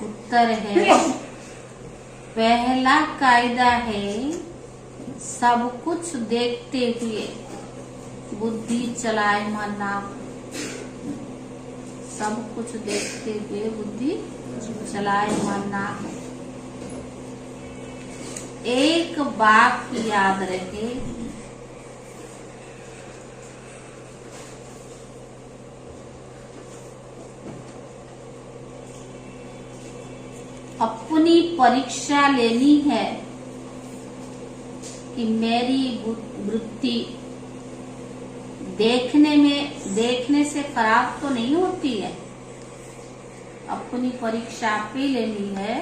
उत्तर है पहला कायदा है सब कुछ देखते हुए बुद्धि चलायमान ना हो। सब कुछ देखते हुए बुद्धि चलायमान ना हो। एक बात याद रहे, अपनी परीक्षा लेनी है कि मेरी वृत्ति देखने से खराब तो नहीं होती है। अपनी परीक्षा आप ही लेनी है,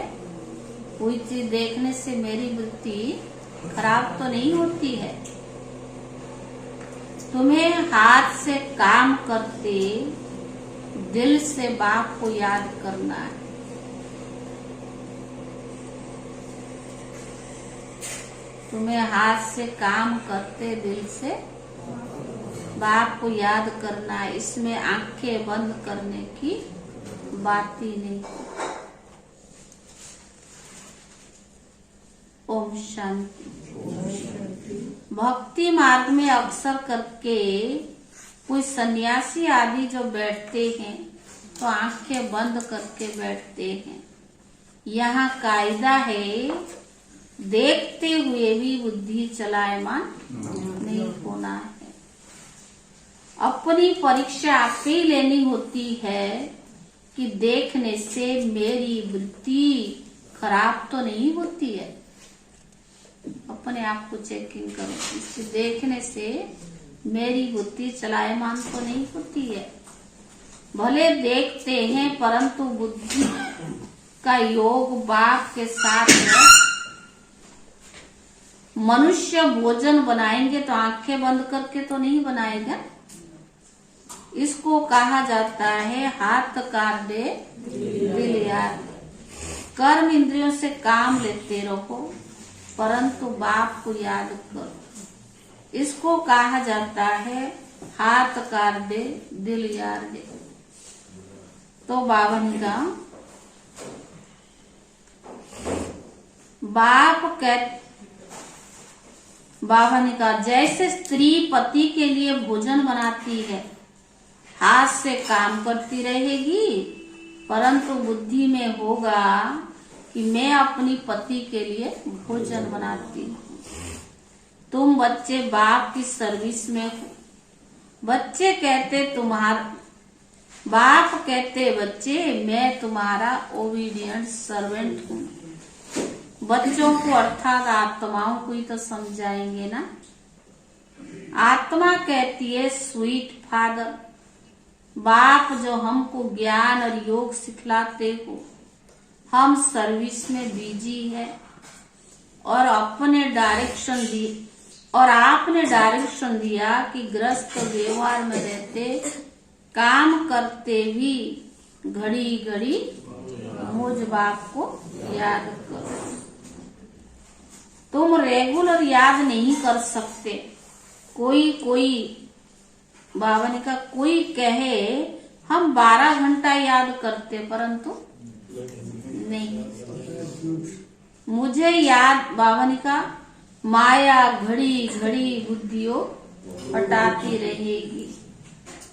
कोई चीज देखने से मेरी वृत्ति खराब तो नहीं होती है। तुम्हें हाथ से काम करते दिल से बाप को याद करना है। तुम्हें हाथ से काम करते दिल से बाप को याद करना है। इसमें आंखें बंद करने की बात ही नहीं। ओम शांति। भक्ति मार्ग में अक्सर करके कोई सन्यासी आदि जो बैठते हैं तो आंखें बंद करके बैठते हैं। यहाँ कायदा है देखते हुए भी बुद्धि चलायमान नहीं होना है। अपनी परीक्षा आप ही लेनी होती है कि देखने से मेरी वृत्ति खराब तो नहीं होती है। अपने आप को चेकिंग करो, इससे देखने से मेरी बुद्धि चलायमान तो नहीं होती है। भले देखते हैं परंतु बुद्धि का योग बाप के साथ है। मनुष्य भोजन बनाएंगे तो आंखें बंद करके तो नहीं बनाएगा। इसको कहा जाता है हाथ काटे दिल याद। कर्म इंद्रियों से काम लेते रहो परंतु बाप को याद करो। इसको कहा जाता है हाथ काटे दिल याद। तो बावन का बाप बावन का जैसे स्त्री पति के लिए भोजन बनाती है, हाथ से काम करती रहेगी परंतु बुद्धि में होगा कि मैं अपनी पति के लिए भोजन बनाती हूँ। तुम बच्चे बाप की सर्विस में हो। बच्चे कहते बाप कहते बच्चे मैं तुम्हारा ओबीडियंट सर्वेंट हूँ। बच्चों को अर्थात आत्माओं को ही तो समझाएंगे ना। आत्मा कहती है स्वीट फादर, बाप जो हमको ज्ञान और योग सिखलाते हो, हम सर्विस में बिजी है और आपने डायरेक्शन दिया कि गृहस्थ व्यवहार में रहते काम करते भी घड़ी घड़ी मुझ बाप को याद करो। तुम रेगुलर याद नहीं कर सकते। कोई बावन का कोई कहे हम 12 घंटा याद करते परंतु नहीं। मुझे याद बावन का माया घड़ी घड़ी बुद्धियों हटाती रहेगी।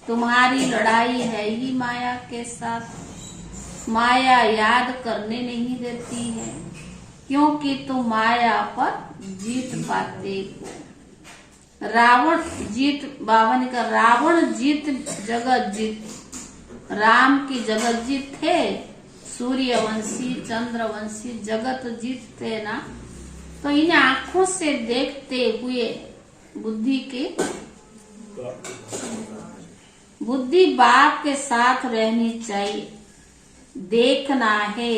तुम्हारी लड़ाई है ही माया के साथ। माया याद करने नहीं देती है क्योंकि तुम माया पर जीत पाते हो। रावण जीत बावन का रावण जीत जगत जीत। राम की जगत जीत थे, सूर्यवंशी चंद्रवंशी जगत जीत थे ना। तो इन आंखों से देखते हुए बुद्धि बाप के साथ रहनी चाहिए। देखना है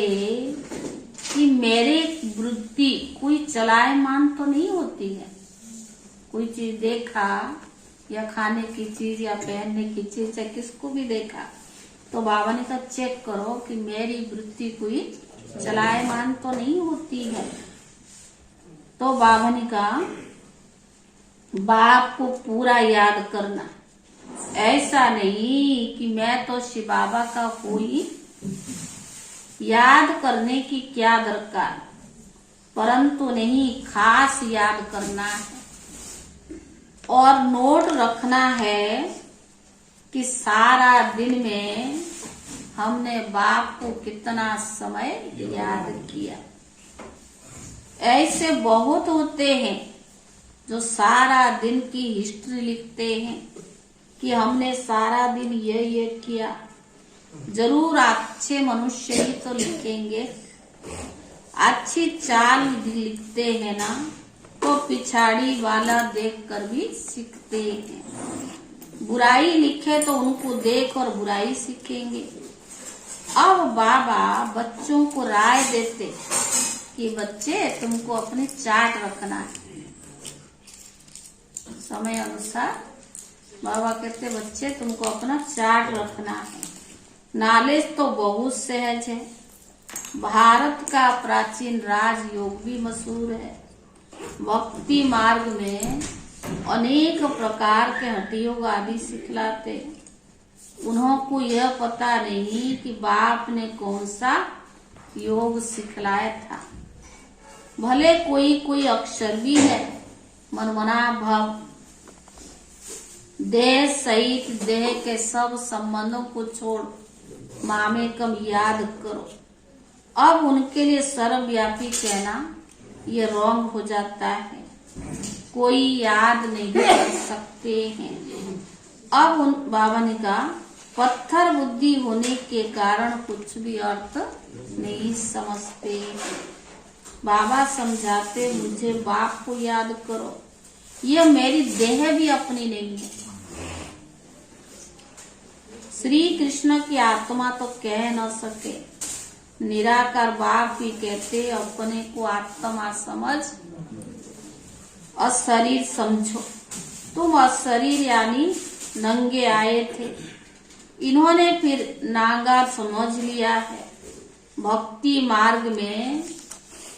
कि मेरे वृत्ति कोई चलायमान तो नहीं होती है। कोई चीज देखा या खाने की चीज या पहनने की चीज या किसको भी देखा तो बावन का चेक करो कि मेरी वृत्ति कोई चलायमान तो नहीं होती है। तो बावन का बाप को पूरा याद करना। ऐसा नहीं कि मैं तो शिव बाबा का कोई याद करने की क्या दरकार, परंतु नहीं खास याद करना है और नोट रखना है कि सारा दिन में हमने बाप को कितना समय याद किया। ऐसे बहुत होते हैं जो सारा दिन की हिस्ट्री लिखते हैं कि हमने सारा दिन ये किया। जरूर अच्छे मनुष्य ही तो लिखेंगे, अच्छी चाल लिखते हैं ना, तो पिछाड़ी वाला देखकर भी सीखते हैं। बुराई लिखे तो उनको देख और बुराई सीखेंगे। अब बाबा बच्चों को राय देते कि बच्चे तुमको अपनी चाट रखना है। समय अनुसार बाबा कहते बच्चे तुमको अपना चाट रखना है। नॉलेज तो बहुत सहज है। भारत का प्राचीन राजयोग भी मशहूर है। भक्ति मार्ग में अनेक प्रकार के हठ योग आदि सिखलाते। उन्हों को यह पता नहीं कि बाप ने कौन सा योग सिखलाया था। भले कोई कोई अक्षर भी है, मनमना भव, देह सहित देह के सब संबंधों को छोड़ मामेकम याद करो। अब उनके लिए सर्वव्यापी कहना ये रॉन्ग हो जाता है। कोई याद नहीं कर सकते हैं। अब उन बाबा ने कहा पत्थर बुद्धि होने के कारण कुछ भी अर्थ नहीं समझते। बाबा समझाते मुझे बाप को याद करो, यह मेरी देह भी अपनी नहीं है। श्री कृष्ण की आत्मा तो कह न सके, निराकार बाप भी कहते अपने को आत्मा समझ अशरीर समझो। तुम अशरीर यानी नंगे आए थे, इन्होंने फिर नागा समझ लिया है। भक्ति मार्ग में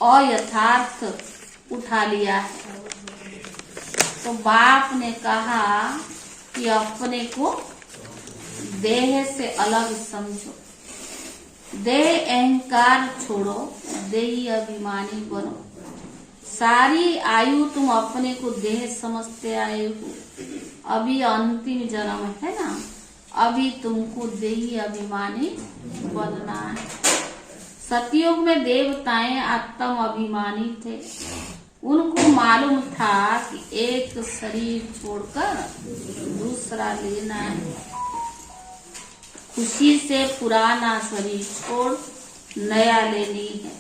अयथार्थ उठा लिया है। तो बाप ने कहा कि अपने को देह से अलग समझो, देह अहंकार छोड़ो, देही अभिमानी बनो। सारी आयु तुम अपने को देह समझते आए हो। अभी अंतिम जन्म है ना, अभी तुमको देही अभिमानी बनना है। सतयुग में देवताएं आत्म अभिमानी थे। उनको मालूम था कि एक शरीर छोड़कर दूसरा लेना है। खुशी से पुराना शरीर छोड़ नया लेनी है।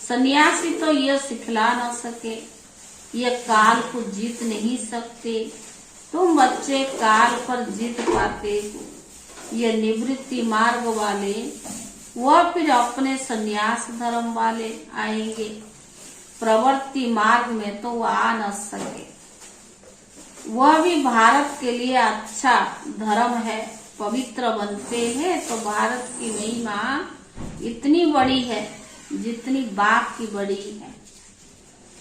सन्यासी तो यह सिखला न सके, यह काल को जीत नहीं सकते। तुम बच्चे काल पर जीत पाते हो। ये निवृत्ति मार्ग वाले वह फिर अपने सन्यास धर्म वाले आएंगे। प्रवृत्ति मार्ग में तो वह आ न सके। वह भी भारत के लिए अच्छा धर्म है। पवित्र बनते हैं तो भारत की महिमा इतनी बड़ी है जितनी बाप की बड़ी है।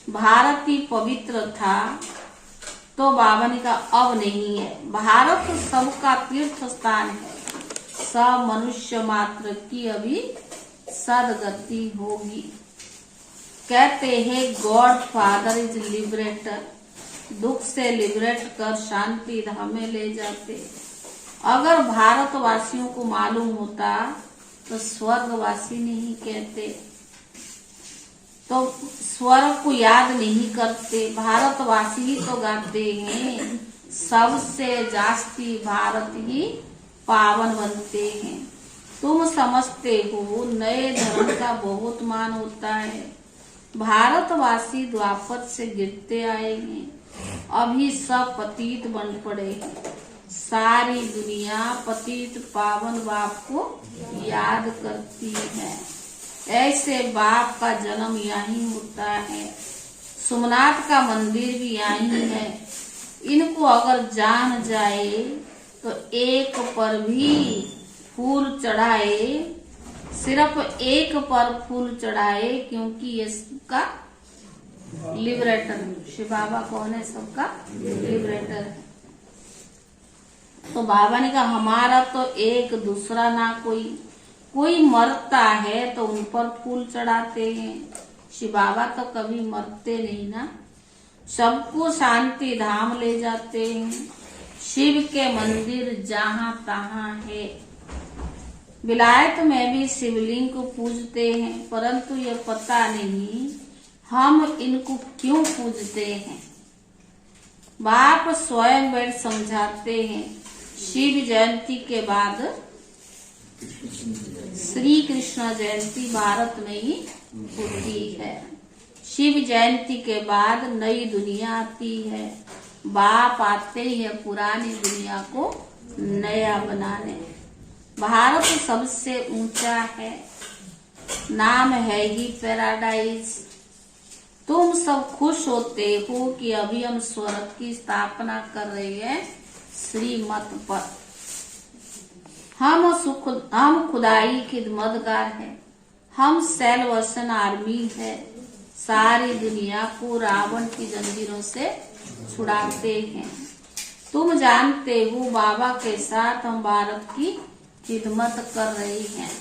भारत ही पवित्र था तो बाबा ने कहा अब नहीं है। भारत सबका तीर्थ स्थान है। सब मनुष्य मात्र की अभी सदगति होगी। कहते हैं गॉड फादर इज लिबरेटर। दुख से लिबरेट कर शांति धाम में ले जाते। अगर भारतवासियों को मालूम होता तो स्वर्गवासी नहीं कहते, तो स्वर्ग को याद नहीं करते। भारतवासी ही तो गाते हैं सबसे जास्ती भारत ही पावन बनते हैं। तुम समझते हो नए धर्म का बहुत मान होता है। भारतवासी द्वापर से गिरते आए हैं, अभी सब पतित बन पड़े हैं। सारी दुनिया पतित पावन बाप को याद करती है। ऐसे बाप का जन्म यहीं होता है। सोमनाथ का मंदिर भी यहीं है। इनको अगर जान जाए तो एक पर भी फूल चढ़ाए, सिर्फ एक पर फूल चढ़ाए, क्योंकि ये सबका लिबरेटर शिव बाबा कौन है? सबका लिबरेटर है। तो बाबा ने कहा हमारा तो एक दूसरा ना कोई, कोई मरता है तो उन पर फूल चढ़ाते हैं। शिव बाबा तो कभी मरते नहीं ना, सबको शांति धाम ले जाते हैं। शिव के मंदिर जहाँ तहाँ है। विलायत में भी शिवलिंग को पूजते हैं, परंतु ये पता नहीं हम इनको क्यों पूजते हैं। बाप स्वयं बैठ समझाते हैं। शिव जयंती के बाद श्री कृष्ण जयंती भारत में ही होती है। शिव जयंती के बाद नई दुनिया आती है। बाप आते ही है पुरानी दुनिया को नया बनाने। भारत सबसे ऊंचा है, नाम है ही पैराडाइज। तुम सब खुश होते हो कि अभी हम स्वर्ग की स्थापना कर रहे हैं श्रीमत पर। हम खुदाई खिदमतगार हैं। हम सेल्वेशन आर्मी है। सारी दुनिया को रावण की जंजीरों से छुड़ाते हैं। तुम जानते हो बाबा के साथ हम भारत की खिदमत कर रहे हैं।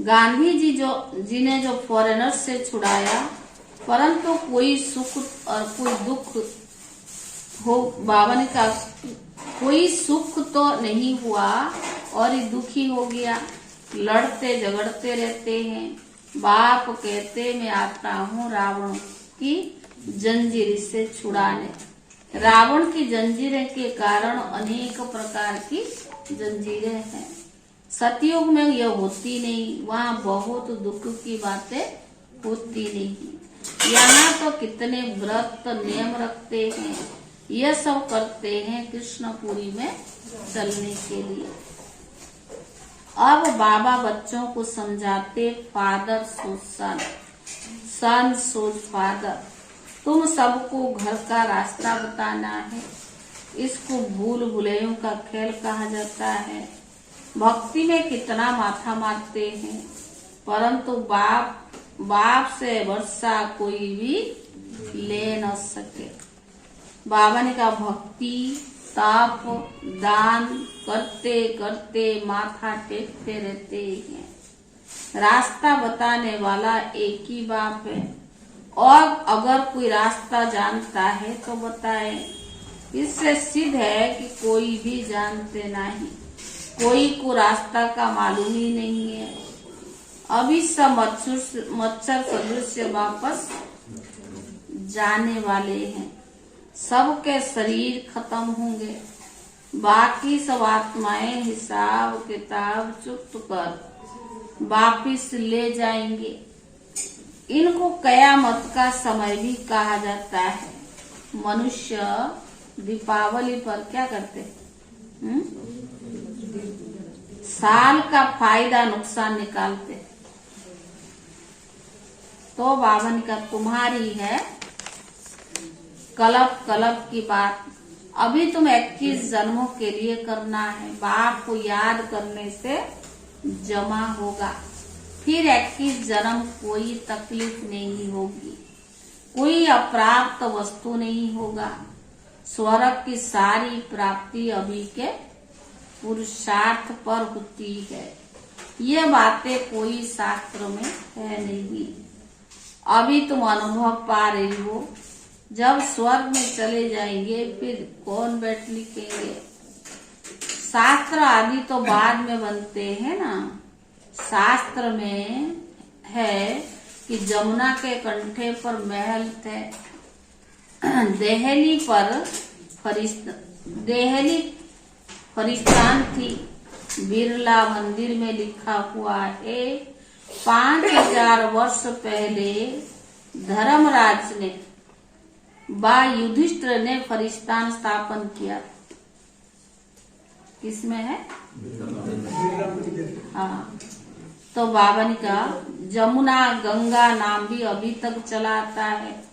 गांधी जी जिन्हें जो फॉरेनर से छुड़ाया, परंतु कोई सुख और कोई दुख हो, बाबा ने कहा कोई सुख तो नहीं हुआ और ये दुखी हो गया। लड़ते झगड़ते रहते हैं। बाप कहते मैं आता हूँ रावण की जंजीर से छुड़ाने। रावण की जंजीरें के कारण अनेक प्रकार की जंजीरें हैं। सतयुग में यह होती नहीं, वहाँ बहुत दुख की बातें होती नहीं। यहाँ तो कितने व्रत नियम रखते हैं। यह सब करते हैं कृष्णपुरी में चलने के लिए। अब बाबा बच्चों को समझाते फादर सोच सन, सन सोच फादर। तुम सबको घर का रास्ता बताना है। इसको भूल भुलैयों का खेल कहा जाता है। भक्ति में कितना माथा मारते हैं, परंतु बाप से वर्षा कोई भी ले न सके। बाबा ने कहा भक्ति ताप दान करते करते माथा टेकते रहते हैं। रास्ता बताने वाला एक ही बाप है, और अगर कोई रास्ता जानता है तो बताए। इससे सिद्ध है कि कोई भी जानते नहीं, कोई को रास्ता का मालूम ही नहीं है। अभी सब मच्छर सदृश वापस जाने वाले हैं। सबके शरीर खत्म होंगे, बाकी सब आत्माएं हिसाब किताब चुक्त कर वापिस ले जाएंगे। इनको कयामत का समय भी कहा जाता है। मनुष्य दीपावली पर क्या करते हैं? साल का फायदा नुकसान निकालते। तो बाबा ने कहा तुम्हारी है कलप की बात। अभी तुम 21 जन्मों के लिए करना है। बाप को याद करने से जमा होगा, फिर 21 जन्म कोई तकलीफ नहीं होगी, कोई अप्राप्त वस्तु नहीं होगा। स्वर्ग की सारी प्राप्ति अभी के पुरुषार्थ पर होती है। ये बातें कोई शास्त्र में है नहीं। अभी तुम अनुभव पा रही हो। जब स्वर्ग में चले जाएंगे फिर कौन बैठ लिखेंगे। शास्त्र आदि तो बाद में बनते हैं ना। शास्त्र में है कि जमुना के कंठे पर महल थे, देहली फरिस्तान थी। बिरला मंदिर में लिखा हुआ है 5000 वर्ष पहले धर्मराज ने युधिष्ठिर ने फरिस्तान स्थापन किया। किसमें है? हाँ। तो बाबा ने कहा जमुना गंगा नाम भी अभी तक चला आता है।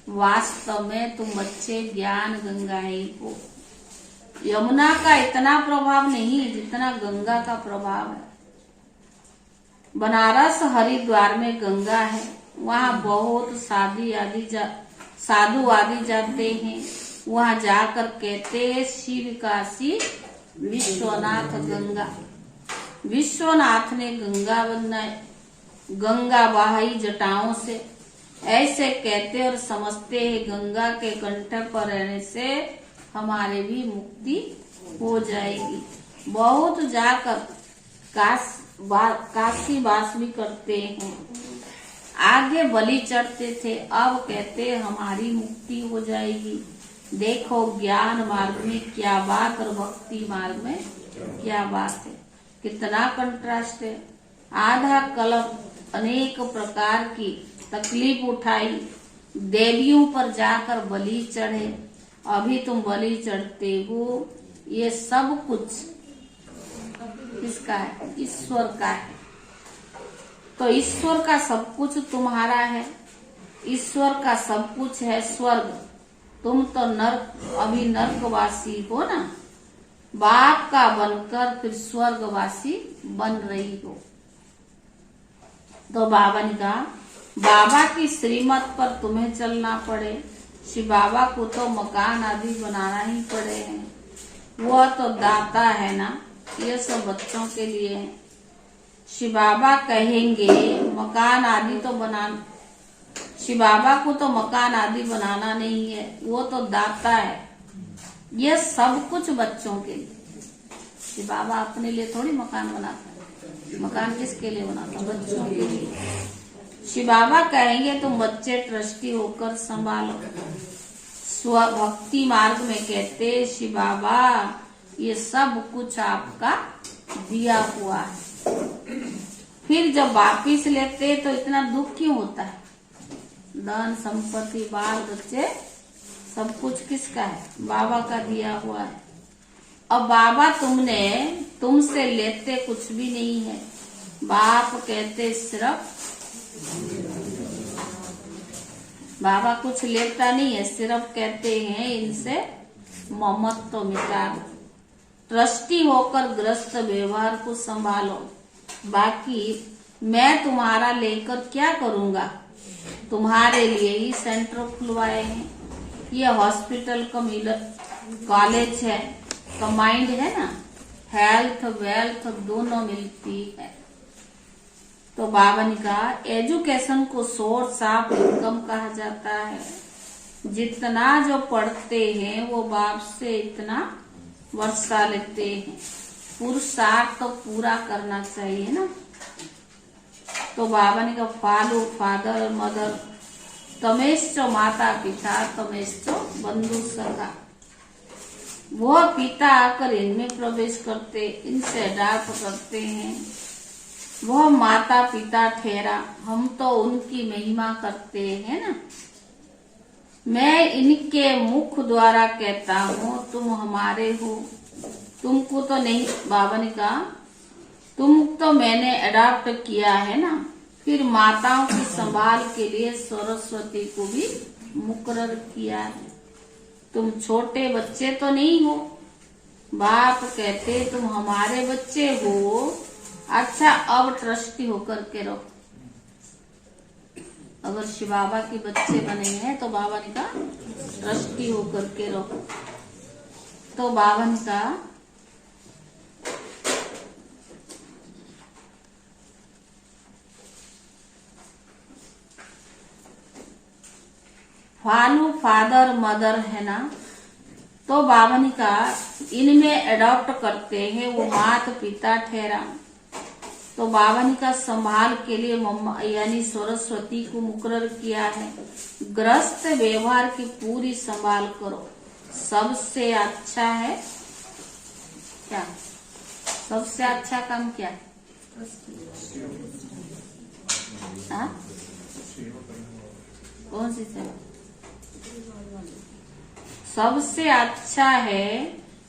वास्तव में तुम बच्चे ज्ञान गंगा ही हो। यमुना का इतना प्रभाव नहीं जितना गंगा का प्रभाव है। बनारस हरिद्वार में गंगा है, वहाँ बहुत साधु आदि जाते हैं। वहां जाकर कहते शिव काशी विश्वनाथ गंगा। विश्वनाथ ने गंगा बनाई, गंगा बहाई जटाओं से। ऐसे कहते और समझते हैं गंगा के कंठ पर रहने से हमारे भी मुक्ति हो जाएगी। बहुत जाकर काशी वास भी करते हैं। आगे बलि चढ़ते थे, अब कहते हमारी मुक्ति हो जाएगी। देखो ज्ञान मार्ग में क्या बात और भक्ति मार्ग में क्या बात है, कितना कंट्रास्ट है। आधा कल्प अनेक प्रकार की तकलीफ उठाई, देवियों पर जाकर बलि चढ़े, अभी तुम बलि चढ़ते हो। ये सब कुछ किसका है? ईश्वर का है। तो ईश्वर का सब कुछ तुम्हारा है, ईश्वर का सब कुछ है स्वर्ग। तुम तो नर्क, अभी नर्कवासी हो ना, बाप का बनकर फिर स्वर्गवासी बन रही हो। तो बाबा ने कहा बाबा की श्रीमत पर तुम्हें चलना पड़े। शिव बाबा को तो मकान आदि बनाना ही पड़े हैं, वह तो दाता है ना, ये सब बच्चों के लिए है। शिव बाबा कहेंगे मकान आदि तो बनाना, शिव बाबा को तो मकान आदि बनाना नहीं है, वो तो दाता है। ये सब कुछ बच्चों के लिए। शिव बाबा अपने लिए थोड़ी मकान बनाता है, मकान किसके लिए बनाता है? बच्चों के लिए। शिव बाबा कहेंगे तुम बच्चे ट्रस्टी होकर संभालो। भक्ति मार्ग में कहते शिव बाबा ये सब कुछ आपका दिया हुआ है। फिर जब वापिस लेते तो इतना दुख क्यों होता है? धन संपत्ति बाल बच्चे सब कुछ किसका है? बाबा का दिया हुआ है। अब बाबा तुमसे लेते कुछ भी नहीं है। बाप कहते सिर्फ, बाबा कुछ लेता नहीं है, सिर्फ कहते हैं इनसे ममत्व मिटा दो। ट्रस्टी होकर ग्रस्त व्यवहार को संभालो, बाकी मैं तुम्हारा लेकर क्या करूंगा? तुम्हारे लिए ही सेंटर खुलवाए हैं, ये हॉस्पिटल का कॉलेज है, कंबाइंड है ना, हेल्थ वेल्थ दोनों मिलती है। तो बाबा ने कहा एजुकेशन को सोर्स ऑफ इनकम कहा जाता है। जितना जो पढ़ते हैं वो बाप से इतना वर्षा लेते हैं। पुरुषार्थ तो पूरा करना चाहिए ना। तो बाबा ने कहा फॉलो फादर मदर, तमेश्च माता पिता तमेश्च बंधु सखा। वो पिता आकर इनमें प्रवेश करते, इनसे अडॉप्ट करते हैं। वह माता पिता ठहरा, हम तो उनकी महिमा करते हैं ना। मैं इनके मुख द्वारा कहता हूँ तुम हमारे हो, तुमको तो नहीं। बाबा ने कहा तुम तो मैंने अडॉप्ट किया है ना। फिर माताओं की संभाल के लिए सरस्वती को भी मुकर्रर किया है। तुम छोटे बच्चे तो नहीं हो। बाप कहते तुम हमारे बच्चे हो। अच्छा अब ट्रस्टी होकर के रहो। अगर शिव बाबा के बच्चे बने हैं तो बाबा ने कहा ट्रस्टी होकर के रहो। तो बाबा ने कहा फालू फादर मदर है ना। तो बाबा ने कहा इनमें अडॉप्ट करते हैं, वो माता पिता ठहरा। तो बाबा ने का संभाल के लिए मम्मा यानी सरस्वती को मुकर्रर किया है। ग्रस्त व्यवहार की पूरी संभाल करो। सबसे अच्छा है क्या? सबसे अच्छा काम क्या है? कौन सी सेवा? सबसे अच्छा है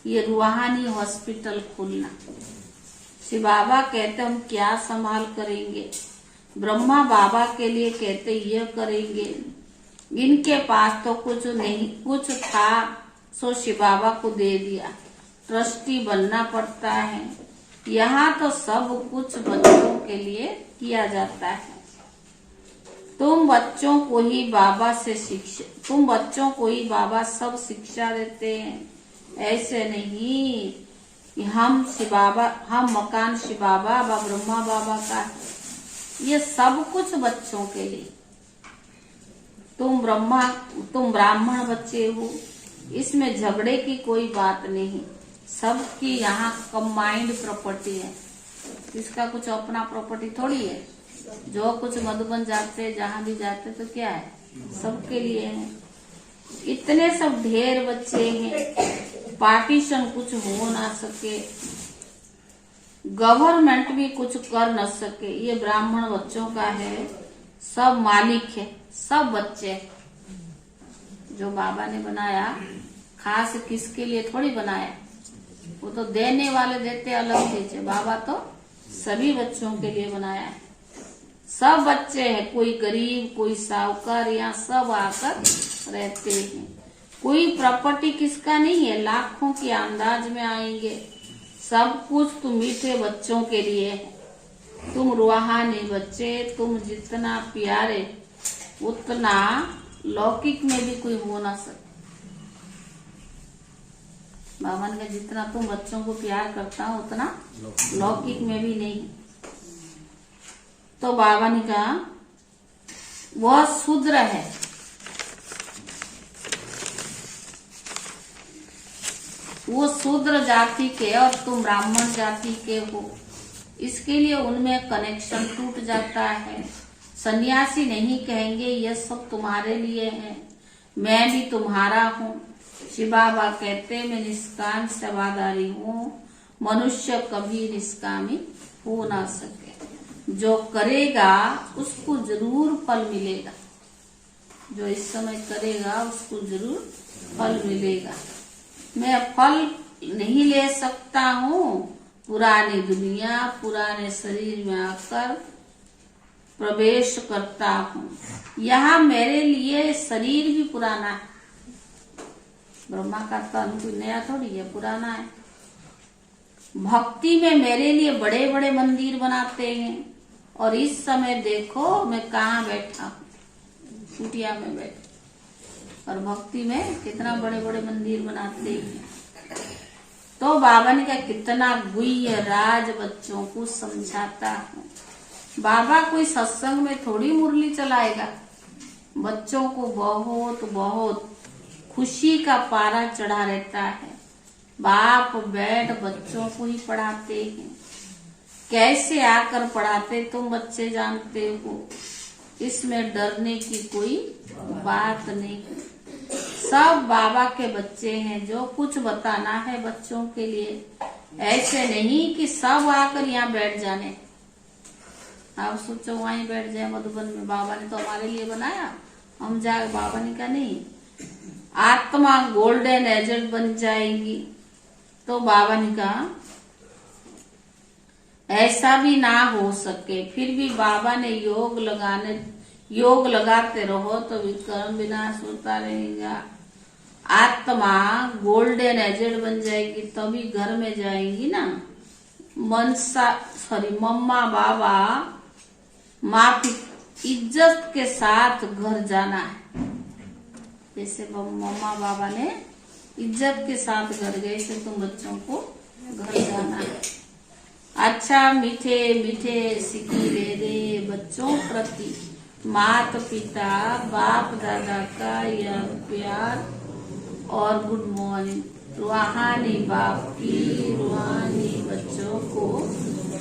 ये रूहानी हॉस्पिटल खोलना। शिव बाबा कहते हम क्या संभाल करेंगे। ब्रह्मा बाबा के लिए कहते ये करेंगे। इनके पास तो कुछ नहीं, कुछ था सो शिव बाबा को दे दिया। ट्रस्टी बनना पड़ता है। यहाँ तो सब कुछ बच्चों के लिए किया जाता है। तुम बच्चों को ही बाबा सब शिक्षा देते हैं। ऐसे नहीं कि हम मकान शिव बाबा ब्रह्मा बाबा का, ये सब कुछ बच्चों के लिए। तुम ब्राह्मण बच्चे हो, इसमें झगड़े की कोई बात नहीं। सबकी यहाँ कंबाइंड प्रॉपर्टी है, इसका कुछ अपना प्रॉपर्टी थोड़ी है। जो कुछ मधुबन जाते जहाँ भी जाते तो क्या है, सबके लिए है। इतने सब ढेर बच्चे हैं, पार्टीशन कुछ हो ना सके, गवर्नमेंट भी कुछ कर न सके। ये ब्राह्मण बच्चों का है, सब मालिक है, सब बच्चे जो बाबा ने बनाया खास किसके लिए थोड़ी बनाया। वो तो देने वाले देते अलग चीज है, बाबा तो सभी बच्चों के लिए बनाया है। सब बच्चे हैं, कोई गरीब कोई साहूकार, यहाँ सब आकर रहते हैं। कोई प्रॉपर्टी किसका नहीं है, लाखों के अंदाज में आएंगे। सब कुछ तुम मीठे बच्चों के लिए है। तुम रूहानी बच्चे, तुम जितना प्यारे उतना लौकिक में भी कोई हो ना सके। बाबा ने जितना तुम बच्चों को प्यार करता हो उतना लौकिक में भी नहीं। तो बाबा ने कहा वह शूद्र है, वो शूद्र जाति के और तुम ब्राह्मण जाति के हो, इसके लिए उनमें कनेक्शन टूट जाता है। सन्यासी नहीं कहेंगे यह सब तुम्हारे लिए है, मैं भी तुम्हारा हूँ। शिव बाबा कहते मैं निष्काम सेवादारी हूँ, मनुष्य कभी निष्कामी हो ना सके। जो करेगा उसको जरूर फल मिलेगा, जो इस समय करेगा उसको जरूर फल मिलेगा। मैं फल नहीं ले सकता हूँ, पुरानी दुनिया पुराने शरीर में आकर प्रवेश करता हूँ। यहाँ मेरे लिए शरीर भी पुराना है, ब्रह्मा का तन कोई नया थोड़ी है, पुराना है। भक्ति में मेरे लिए बड़े बड़े मंदिर बनाते हैं, और इस समय देखो मैं कहाँ बैठा हूँ, कुटिया में बैठा, और भक्ति में कितना बड़े बड़े मंदिर बनाते हैं। तो बाबा ने कहा कितना गुह्य राज बच्चों को समझाता हूँ। बाबा कोई सत्संग में थोड़ी मुरली चलाएगा, बच्चों को बहुत बहुत खुशी का पारा चढ़ा रहता है। बाप बैठ बच्चों को ही पढ़ाते हैं। कैसे आकर पढ़ाते तुम बच्चे जानते हो, इसमें डरने की कोई बात नहीं। सब बाबा के बच्चे हैं, जो कुछ बताना है बच्चों के लिए। ऐसे नहीं कि सब आकर यहाँ बैठ जाने, आप सोचो वहीं बैठ जाए मधुबन में। बाबा ने तो हमारे लिए बनाया, हम जाए। बाबा ने कहा नहीं, आत्मा गोल्डन एजेंट बन जाएगी। तो बाबा ने कहा ऐसा भी ना हो सके, फिर भी बाबा ने योग लगाते रहो तो विक्रम विनाश होता रहेगा। आत्मा गोल्डन एजेंट बन जाएगी तभी घर में जाएंगी ना। मम्मा बाबा माफी इज्जत के साथ घर जाना है। जैसे मम्मा बाबा ने इज्जत के साथ घर गए थे, तुम बच्चों को घर जाना है। अच्छा मीठे मीठे सिक्के ले दे बच्चों प्रति माता पिता बाप दादा का यह प्यार और गुड मॉर्निंग। रूहानी बाप की रूहानी बच्चों को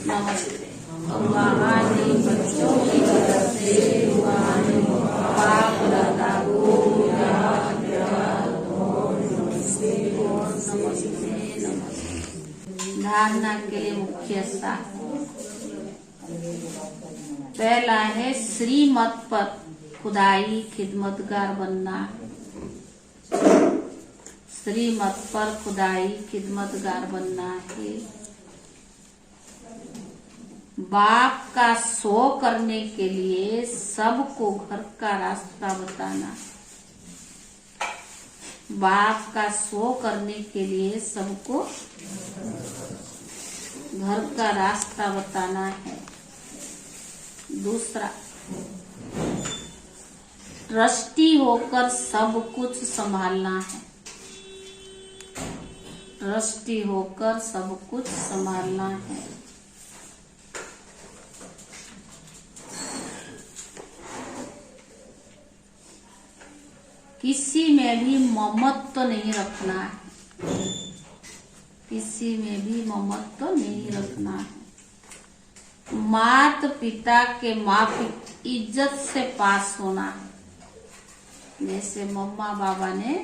नमस्ते। रूहानी बच्चों की तरफ से रूहानी बाप दादा को प्यार और नमस्ते नमस्ते नमस्ते। धारणा के लिए मुख्य सार पहला है श्रीमत पर खुदाई खिदमतगार बनना। श्रीमत पर खुदाई खिदमतगार बनना है। बाप का शो करने के लिए सबको घर का रास्ता बताना। बाप का शो करने के लिए सबको घर का रास्ता बताना है। दूसरा ट्रस्टी होकर सब कुछ संभालना है। ट्रस्टी होकर सब कुछ संभालना है। किसी में भी ममत्व नहीं रखना है। किसी में भी ममत्व नहीं रखना है। माता पिता के माफिक इज्जत से पास होना है। जैसे मम्मा बाबा ने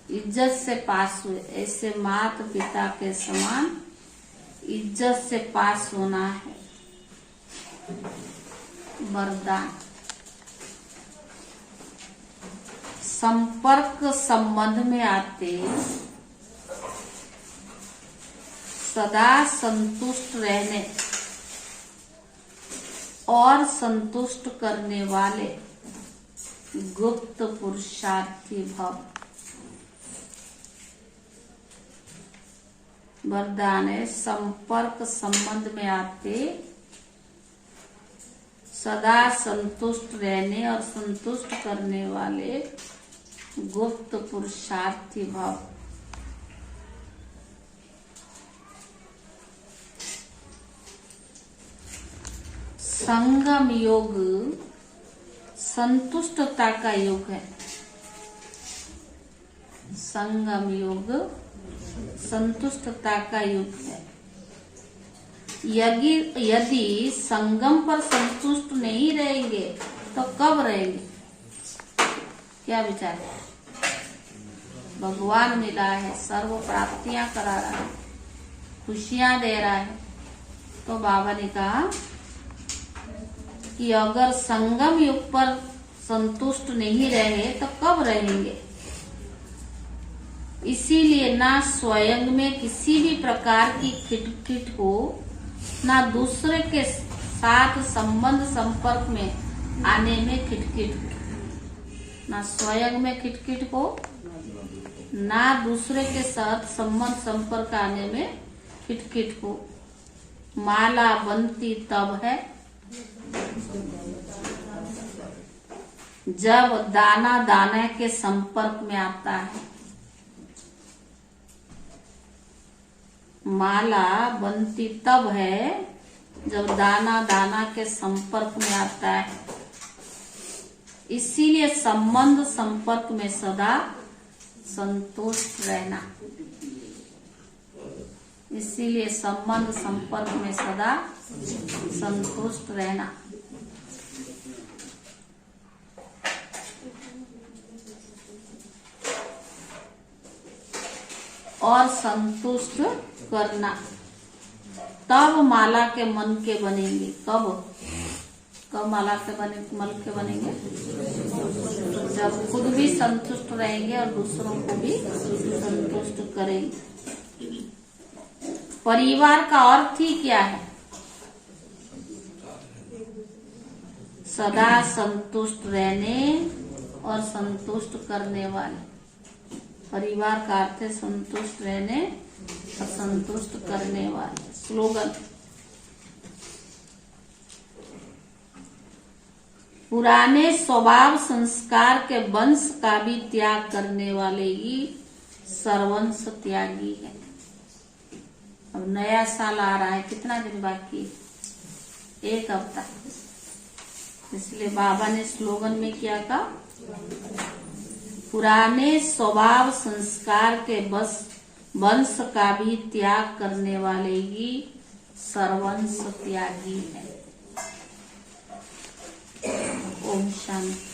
इज्जत से पास हुए, ऐसे माता पिता के समान इज्जत से पास होना है। वरदान। संपर्क संबंध में आते सदा संतुष्ट रहने और संतुष्ट करने वाले गुप्त पुरुषार्थी भव। वरदान है संपर्क संबंध में आते सदा संतुष्ट रहने और संतुष्ट करने वाले गुप्त पुरुषार्थी भव। संगम योग संतुष्टता का योग है। संगम योग संतुष्टता का युग है। यदि संगम पर संतुष्ट नहीं रहेंगे तो कब रहेंगे? क्या विचार है? भगवान मिला है, सर्व प्राप्तियां करा रहा है, खुशियां दे रहा है, तो बाबा ने कहा कि अगर संगम युग पर संतुष्ट नहीं रहे तो कब रहेंगे? इसीलिए ना स्वयं में किसी भी प्रकार की खिटखिट हो, ना दूसरे के साथ संबंध संपर्क में आने में खिटखिट हो। ना स्वयं में खिटखिट हो, ना दूसरे के साथ संबंध संपर्क आने में खिटखिट हो। माला बनती तब है जब दाना दाना के संपर्क में आता है। माला बनती तब है जब दाना दाना के संपर्क में आता है। इसीलिए संबंध संपर्क में सदा संतुष्ट रहना। इसीलिए संबंध संपर्क में सदा संतुष्ट रहना। और संतुष्ट करना, तब माला के मन के बनेंगे। कब माला के मन के बनेंगे? जब खुद भी संतुष्ट रहेंगे और दूसरों को भी संतुष्ट करेंगे। परिवार का अर्थ ही क्या है? सदा संतुष्ट रहने और संतुष्ट करने वाले। परिवार का अर्थ है संतुष्ट रहने और संतुष्ट करने वाले। स्लोगन। पुराने स्वभाव संस्कार के वंश का भी त्याग करने वाले ही सर्वंश त्यागी है। अब नया साल आ रहा है, कितना दिन बाकी? 1 हफ्ता। इसलिए बाबा ने स्लोगन में क्या कहा? पुराने स्वभाव संस्कार के वंश का भी त्याग करने वाले ही सर्वंश त्यागी है। ओम शांति।